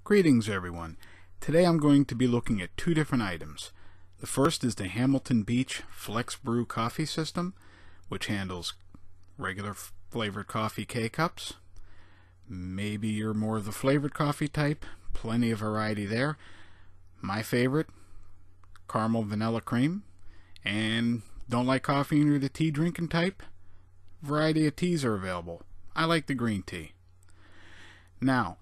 Greetings everyone. Today I'm going to be looking at two different items. The first is the Hamilton Beach Flex Brew coffee system, which handles regular flavored coffee K-Cups. Maybe you're more of the flavored coffee type, plenty of variety there. My favorite, caramel vanilla cream. And don't like coffee and you're the tea drinking type, variety of teas are available. I like the green tea. Now,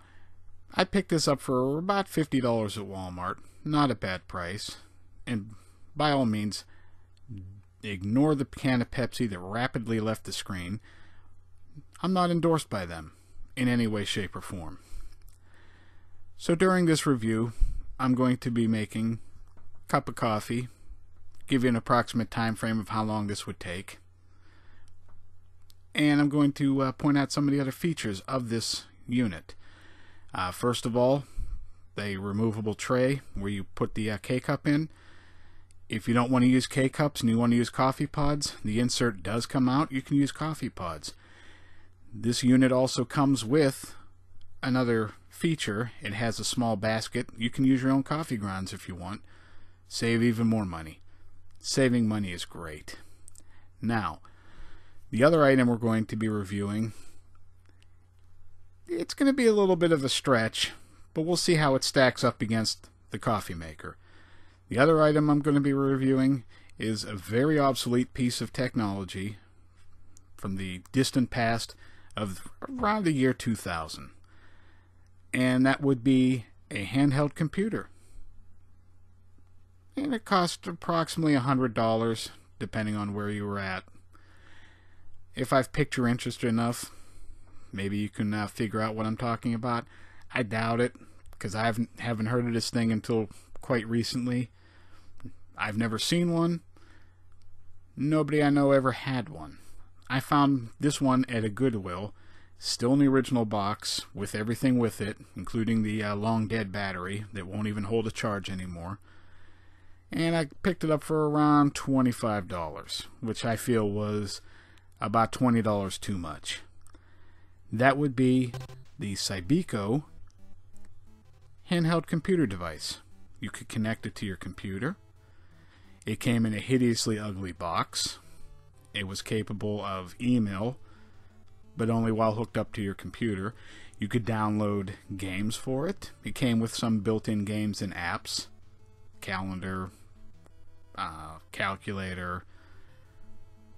I picked this up for about $50 at Walmart. Not a bad price. And by all means, ignore the can of Pepsi that rapidly left the screen. I'm not endorsed by them in any way, shape, or form. So during this review, I'm going to be making a cup of coffee, give you an approximate time frame of how long this would take, and I'm going to point out some of the other features of this unit. First of all, the removable tray where you put the K-Cup in. If you don't want to use K-Cups and you want to use coffee pods, the insert does come out. You can use coffee pods. This unit also comes with another feature. It has a small basket. You can use your own coffee grounds if you want. Save even more money. Saving money is great. Now, the other item we're going to be reviewing, it's going to be a little bit of a stretch, but we'll see how it stacks up against the coffee maker. The other item I'm going to be reviewing is a very obsolete piece of technology from the distant past of around the year 2000. And that would be a handheld computer. And it cost approximately $100, depending on where you were at. If I've piqued your interest enough, maybe you can figure out what I'm talking about. I doubt it, because I haven't heard of this thing until quite recently. I've never seen one. Nobody I know ever had one. I found this one at a Goodwill, still in the original box, with everything with it, including the long dead battery that won't even hold a charge anymore. And I picked it up for around $25, which I feel was about $20 too much. That would be the Cybeco handheld computer device. You could connect it to your computer. It came in a hideously ugly box. It was capable of email, but only while hooked up to your computer. You could download games for it. It came with some built-in games and apps, calendar, calculator,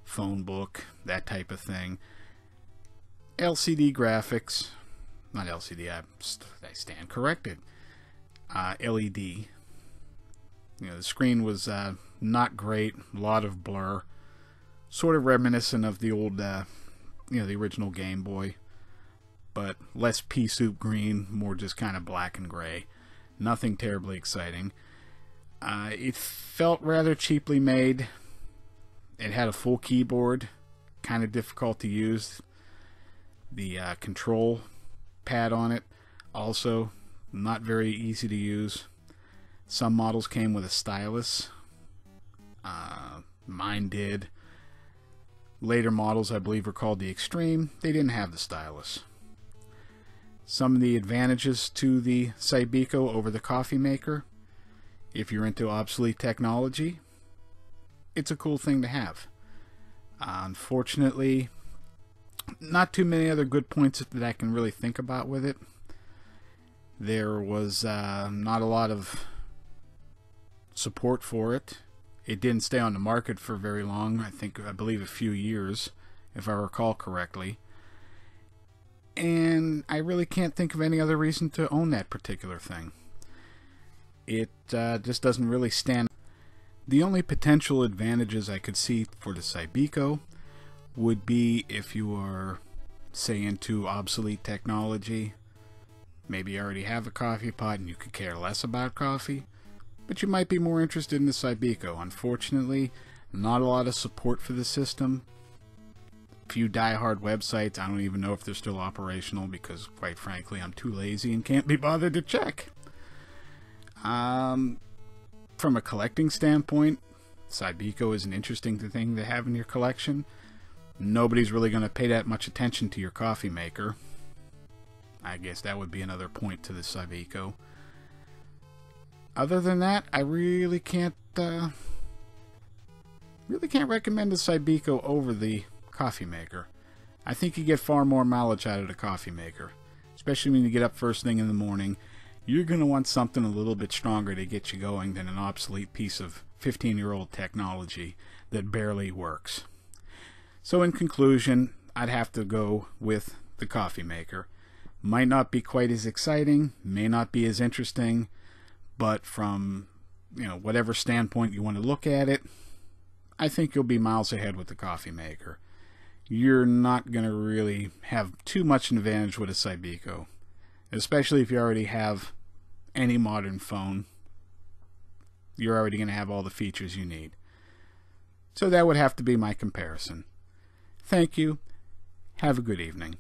phone book, that type of thing. LCD graphics, not LCD, I stand corrected. LED. You know, the screen was not great, a lot of blur, sort of reminiscent of the old, the original Game Boy, but less pea soup green, more just kind of black and gray. Nothing terribly exciting. It felt rather cheaply made. It had a full keyboard, kind of difficult to use. The control pad on it, also not very easy to use. Some models came with a stylus. Mine did. Later models, I believe, were called the Extreme. They didn't have the stylus. Some of the advantages to the Cybeco over the coffee maker: if you're into obsolete technology, it's a cool thing to have. Unfortunately, not too many other good points that I can really think about with it. There was not a lot of support for it. It didn't stay on the market for very long. I believe a few years, if I recall correctly. And I really can't think of any other reason to own that particular thing. It just doesn't really stand. The only potential advantages I could see for the Cybeco would be if you are, say, into obsolete technology. Maybe you already have a coffee pot and you could care less about coffee, but you might be more interested in the Cybeco. Unfortunately, not a lot of support for the system. A few die-hard websites, I don't even know if they're still operational because, quite frankly, I'm too lazy and can't be bothered to check. From a collecting standpoint, Cybeco is an interesting thing to have in your collection. Nobody's really going to pay that much attention to your coffee maker. I guess that would be another point to the Cybeco. Other than that, I really can't recommend the Cybeco over the coffee maker. I think you get far more mileage out of the coffee maker, especially when you get up first thing in the morning. You're going to want something a little bit stronger to get you going than an obsolete piece of 15-year-old technology that barely works. So in conclusion, I'd have to go with the coffee maker. Might not be quite as exciting, may not be as interesting, but from whatever standpoint you want to look at it, I think you'll be miles ahead with the coffee maker. You're not going to really have too much an advantage with a Cybeco, especially if you already have any modern phone. You're already going to have all the features you need. So that would have to be my comparison. Thank you. Have a good evening.